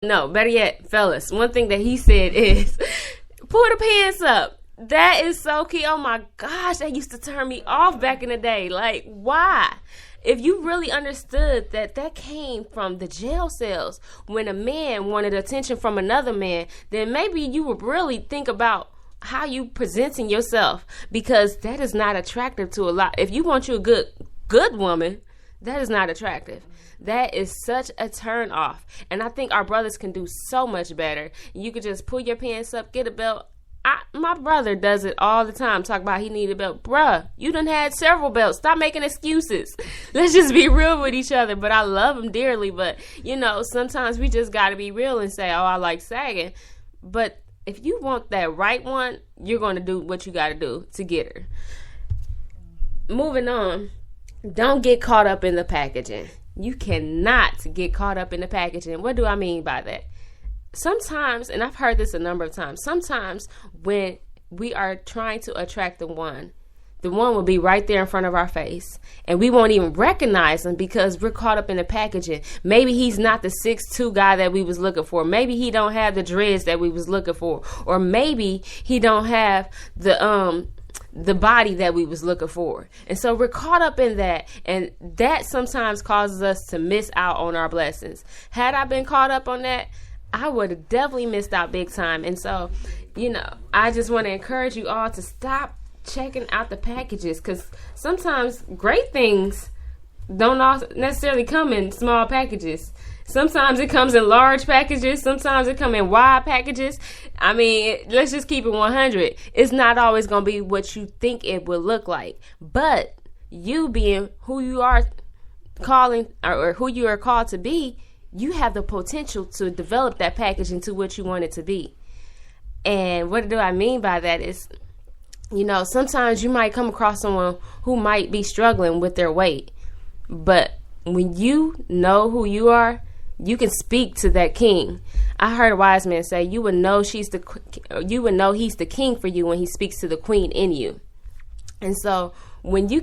No, better yet, fellas, one thing that he said is, pull the pants up. That is so key. Oh my gosh, that used to turn me off back in the day. Like, why? If you really understood that came from the jail cells when a man wanted attention from another man, then maybe you would really think about how you presenting yourself, because that is not attractive to a lot. If you want you a good woman, that is not attractive. That is such a turn off. And I think our brothers can do so much better. You could just pull your pants up, get a belt. My brother does it all the time. Talk about he need a belt. Bruh, you done had several belts. Stop making excuses. Let's just be real with each other. But I love him dearly. But, sometimes we just got to be real and say, oh, I like sagging. But if you want that right one, you're going to do what you got to do to get her. Moving on. Don't get caught up in the packaging. You cannot get caught up in the packaging. What do I mean by that? Sometimes, and I've heard this a number of times, sometimes when we are trying to attract the one will be right there in front of our face, and we won't even recognize him because we're caught up in the packaging. Maybe he's not the 6'2" guy that we was looking for. Maybe he don't have the dreads that we was looking for, or maybe he don't have the body that we was looking for. And so we're caught up in that, and that sometimes causes us to miss out on our blessings. Had I been caught up on that, I would have definitely missed out big time. And so, I just want to encourage you all to stop checking out the packages, because sometimes great things don't necessarily come in small packages. Sometimes it comes in large packages. Sometimes it comes in wide packages. I mean, let's just keep it 100. It's not always going to be what you think it will look like. But you being who you are calling, or who you are called to be, you have the potential to develop that package into what you want it to be. And what do I mean by that is, sometimes you might come across someone who might be struggling with their weight. But when you know who you are, you can speak to that king. I heard a wise man say, you would know he's the king for you when he speaks to the queen in you. And so when you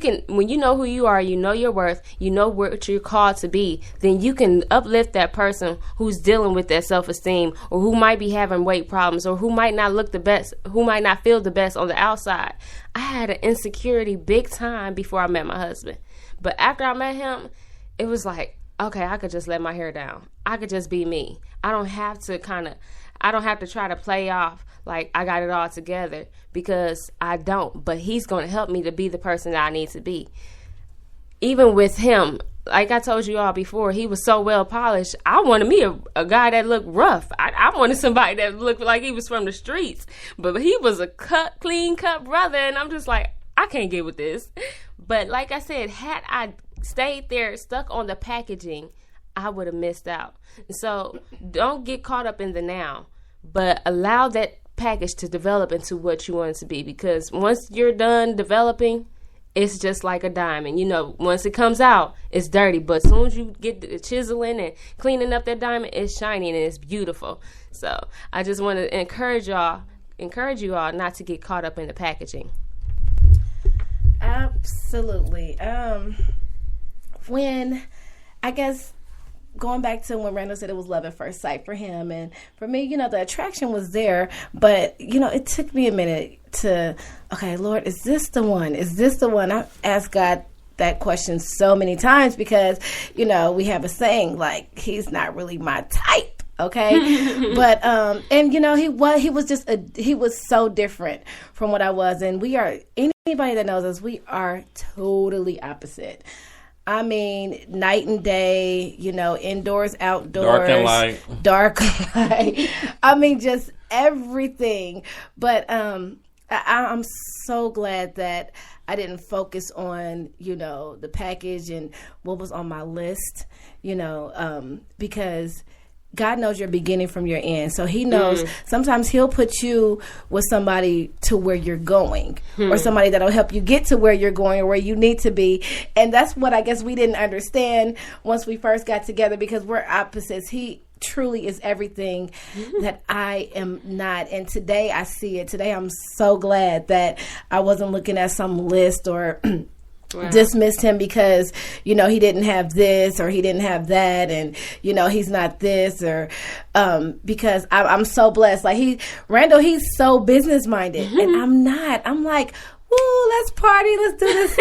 know who you are, you know your worth, you know what you're called to be, then you can uplift that person who's dealing with that self-esteem, or who might be having weight problems, or who might not look the best, who might not feel the best on the outside. I had an insecurity big time before I met my husband. But after I met him, it was like, okay, I could just let my hair down. I could just be me. I don't have to try to play off like I got it all together, because I don't. But he's going to help me to be the person that I need to be. Even with him, like I told you all before, he was so well polished. I wanted me a guy that looked rough. I wanted somebody that looked like he was from the streets. But he was a clean cut brother, and I'm just like, I can't get with this. But like I said, had I stayed there, stuck on the packaging, I would have missed out. So don't get caught up in the now, but allow that package to develop into what you want it to be. Because once you're done developing, it's just like a diamond. Once it comes out, it's dirty. But as soon as you get the chiseling and cleaning up that diamond, it's shining and it's beautiful. So I just want to encourage you all not to get caught up in the packaging. Absolutely. When, I guess, going back to when Randall said it was love at first sight for him, and for me, the attraction was there, but, it took me a minute to, okay, Lord, is this the one? Is this the one? I asked God that question so many times because, we have a saying, like, he's not really my type. Okay. But, and he was so different from what I was. And anybody that knows us, we are totally opposite. I mean, night and day, indoors, outdoors. Dark and light. Dark and light. I mean, just everything. But I'm so glad that I didn't focus on, the package and what was on my list, because God knows your beginning from your end. So he knows sometimes he'll put you with somebody to where you're going or somebody that'll help you get to where you're going or where you need to be. And that's what I guess we didn't understand once we first got together, because we're opposites. He truly is everything that I am not. And today I see it. Today I'm so glad that I wasn't looking at some list or dismissed him because, he didn't have this or he didn't have that, and, he's not this, or because I'm so blessed. Like Randall, he's so business minded, and I'm not. I'm like, woo, let's party, let's do this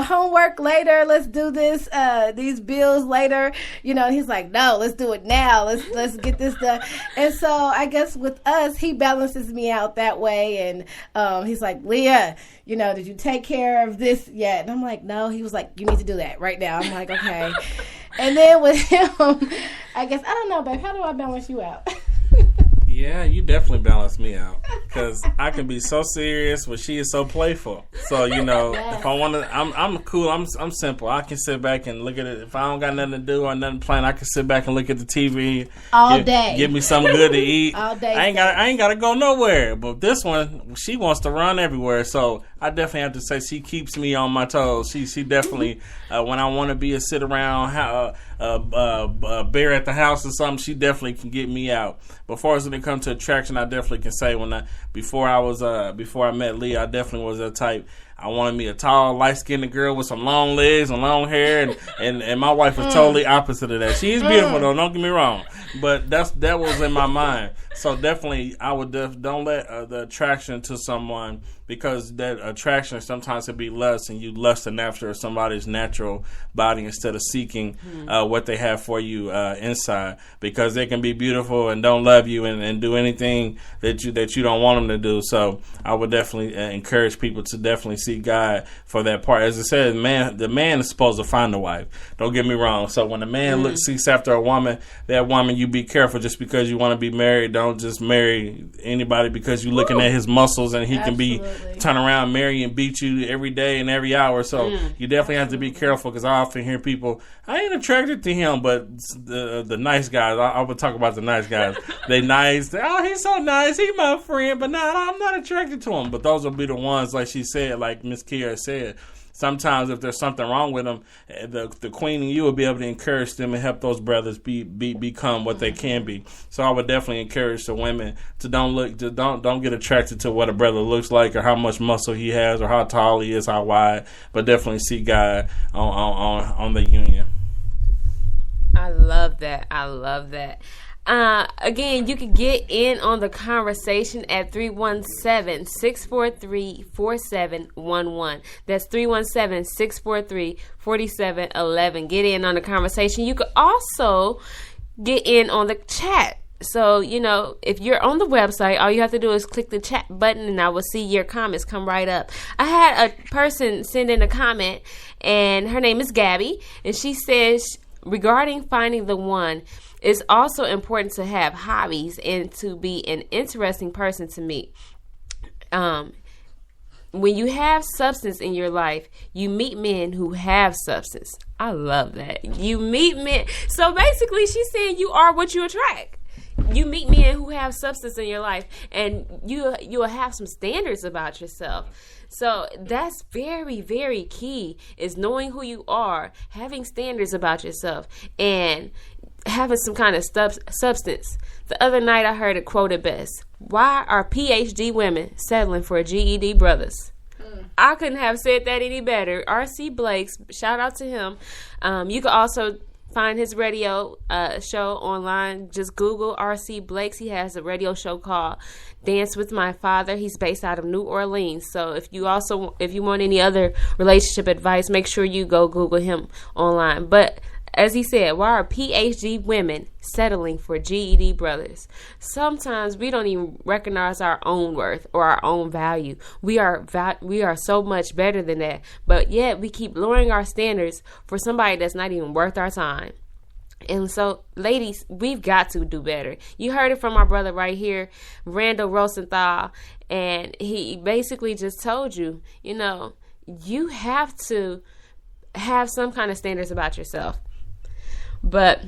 homework later, let's do this these bills later, and he's like, no, let's do it now, let's get this done. And so I guess with us, he balances me out that way, and he's like, Leah, did you take care of this yet? And I'm like, no. He was like, you need to do that right now. I'm like, okay. And then with him, I guess, I don't know, babe, how do I balance you out? Yeah, you definitely balance me out, because I can be so serious, but she is so playful. So if I want to, I'm cool. I'm simple. I can sit back and look at it. If I don't got nothing to do or nothing planned, I can sit back and look at the TV all day. Give me something good to eat. All day. I ain't got to go nowhere. But this one, she wants to run everywhere. So I definitely have to say she keeps me on my toes. She definitely when I want to be a sit around bear at the house or something, she definitely can get me out. But as far as when it comes to attraction, I definitely can say before I met Leah, I definitely was that type. I wanted me a tall, light-skinned girl with some long legs and long hair, and my wife was totally opposite of that. She's beautiful though, don't get me wrong, but that was in my mind. So definitely, I would don't let the attraction to someone, because that attraction sometimes can be lust, and you lusting after somebody's natural body instead of seeking what they have for you inside, because they can be beautiful and don't love you and do anything that you don't want them to do. So I would definitely encourage people to definitely seek God for that part. As I said, the man is supposed to find a wife. Don't get me wrong. So when a man seeks after a woman, that woman, you be careful. Just because you want to be married, don't just marry anybody because you're looking at his muscles and he can be turn around, marry and beat you every day and every hour. So you definitely have to be careful, because I often hear people, I ain't attracted to him, but the nice guys, I would talk about the nice guys. They nice. Oh, he's so nice. He's my friend, but I'm not attracted to him. But those will be the ones, like she said, like Miss Kiera said. Sometimes if there's something wrong with them, the queen and you will be able to encourage them and help those brothers become what they can be. So I would definitely encourage the women to don't get attracted to what a brother looks like or how much muscle he has or how tall he is, how wide, but definitely see God on the union. I love that. Again, you can get in on the conversation at 317-643-4711. That's 317-643-4711. Get in on the conversation. You could also get in on the chat. So, if you're on the website, all you have to do is click the chat button and I will see your comments come right up. I had a person send in a comment, and her name is Gabby, and she says, regarding finding the one, it's also important to have hobbies and to be an interesting person to meet. When you have substance in your life, you meet men who have substance. I love that. You meet men. So basically, she's saying you are what you attract. You meet men who have substance in your life, and you will have some standards about yourself. So that's very, very key, is knowing who you are, having standards about yourself, and having some kind of substance. The other night I heard it quoted best. Why are PhD women settling for GED brothers? I couldn't have said that any better. R.C. Blake's, shout out to him. You can also find his radio show online. Just Google R.C. Blake's. He has a radio show called Dance with My Father. He's based out of New Orleans. So if you want any other relationship advice, make sure you go Google him online. But as he said, why are PhD women settling for GED brothers? Sometimes we don't even recognize our own worth or our own value. We are so much better than that, but yet we keep lowering our standards for somebody that's not even worth our time. And so, ladies, we've got to do better. You heard it from our brother right here, Randall Rosenthal, and he basically just told you, you have to have some kind of standards about yourself. But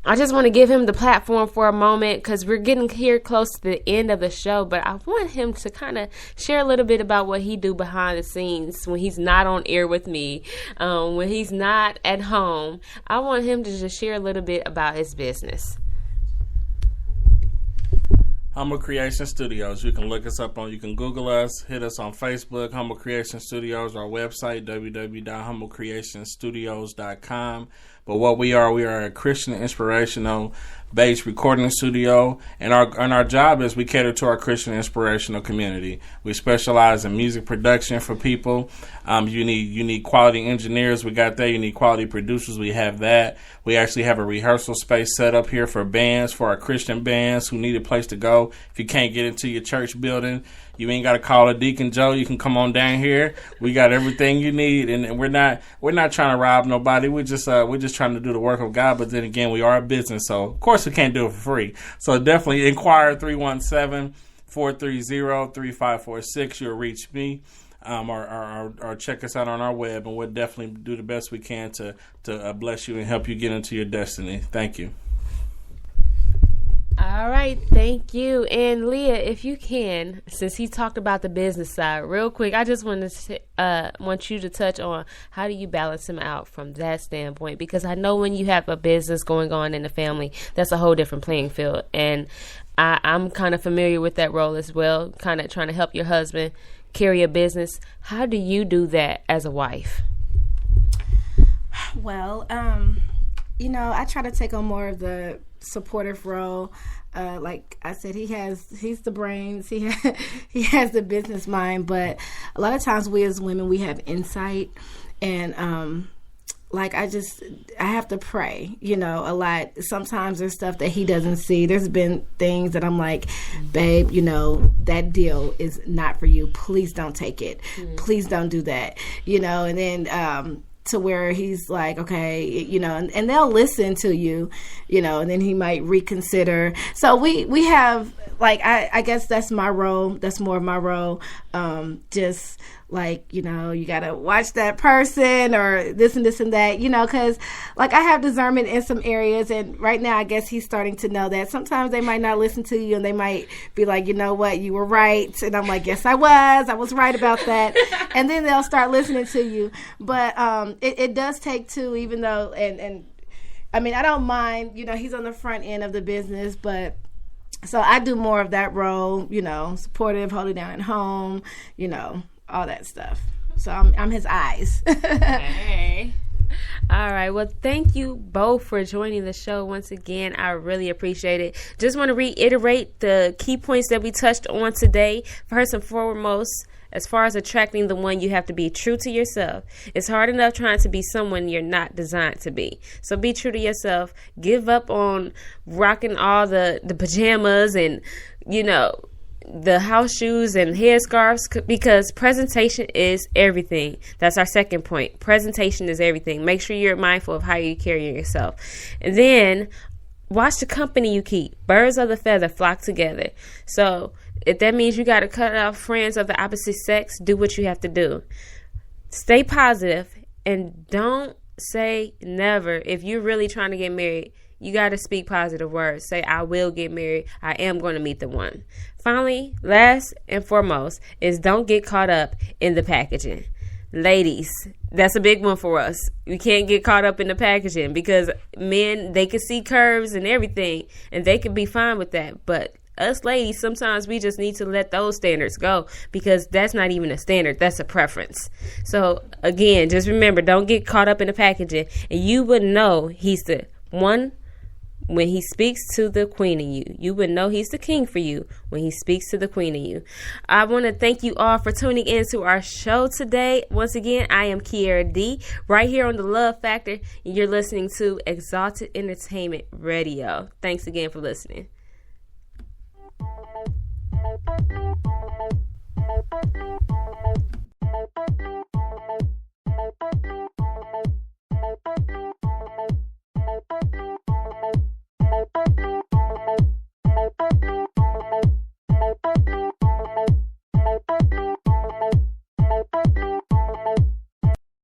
I just want to give him the platform for a moment, because we're getting here close to the end of the show. But I want him to kind of share a little bit about what he do behind the scenes when he's not on air with me, when he's not at home. I want him to just share a little bit about his business. Humble Creation Studios. You can look us up you can Google us, hit us on Facebook, Humble Creation Studios, our website, www.humblecreationstudios.com. But what we are a Christian inspirational based recording studio, and our job is we cater to our Christian inspirational community. We specialize in music production for people. You need quality engineers. We got that. You need quality producers. We have that. We actually have a rehearsal space set up here for bands, for our Christian bands who need a place to go. If you can't get into your church building, you ain't got to call a Deacon Joe. You can come on down here. We got everything you need, and we're not trying to rob nobody. We're just trying to do the work of God. But then again, we are a business, so of course we can't do it for free. So definitely inquire 317-430-3546. You'll reach me, or check us out on our web, and we'll definitely do the best we can to bless you and help you get into your destiny. Thank you. All right, thank you. And Leah, if you can, since he talked about the business side, real quick, I just want you to touch on how do you balance him out from that standpoint? Because I know when you have a business going on in the family, that's a whole different playing field. And I'm kind of familiar with that role as well, kind of trying to help your husband carry a business. How do you do that as a wife? Well, I try to take on more of the supportive role. Like I said, he's the brains, he has the business mind, but a lot of times we as women, we have insight, and I have to pray, a lot. Sometimes there's stuff that he doesn't see. There's been things that I'm like, babe, that deal is not for you. Please don't take it. Please don't do that. And then to where he's like, okay, and they'll listen to you, and then he might reconsider. So we have, I guess that's my role. That's more of my role. Just you got to watch that person or this and this and that, because I have discernment in some areas. And right now, I guess he's starting to know that sometimes they might not listen to you and they might be like, you know what, you were right. And I'm like, yes, I was right about that. And then they'll start listening to you. But it does take two, even though, and I mean, I don't mind, he's on the front end of the business, but so I do more of that role, supportive, hold it down at home, all that stuff. So I'm his eyes. Hey. All right. Well, thank you both for joining the show once again. I really appreciate it. Just want to reiterate the key points that we touched on today. First and foremost, as far as attracting the one, you have to be true to yourself. It's hard enough trying to be someone you're not designed to be. So be true to yourself. Give up on rocking all the pajamas and, the house shoes and headscarves, because presentation is everything. That's our second point. Presentation is everything. Make sure you're mindful of how you carry yourself. And then watch the company you keep. Birds of the feather flock together. So if that means you got to cut off friends of the opposite sex, do what you have to do. Stay positive and don't say never. If you're really trying to get married, you got to speak positive words. Say, I will get married. I am going to meet the one. Finally, last and foremost, is don't get caught up in the packaging. Ladies, that's a big one for us. We can't get caught up in the packaging, because men, they can see curves and everything, and they can be fine with that. But us ladies, sometimes we just need to let those standards go, because that's not even a standard. That's a preference. So again, just remember, don't get caught up in the packaging, and you would know he's the one when he speaks to the queen in you. You would know he's the king for you when he speaks to the queen in you. I want to thank you all for tuning in to our show today. Once again, I am Kiara D, right here on the Love Factor, and you're listening to Exalted Entertainment Radio. Thanks again for listening.